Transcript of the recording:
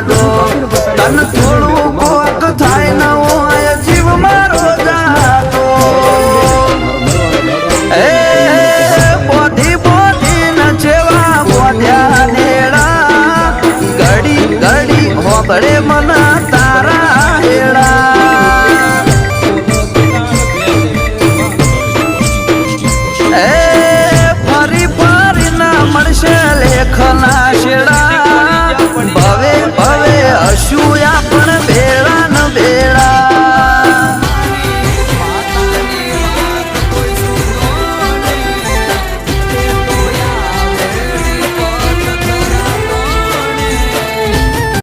જાદો તન થોડું કોક થાય ન હોય જીવ મારો જાતો એ બોધી બોધી ન જેવા બોધ્યા નેડા ઘડી ઘડી હોબળે મના તારા હેડા એ ફરી ફરી ના મળશે લેખના શેડા ભવે ભવે હસુયા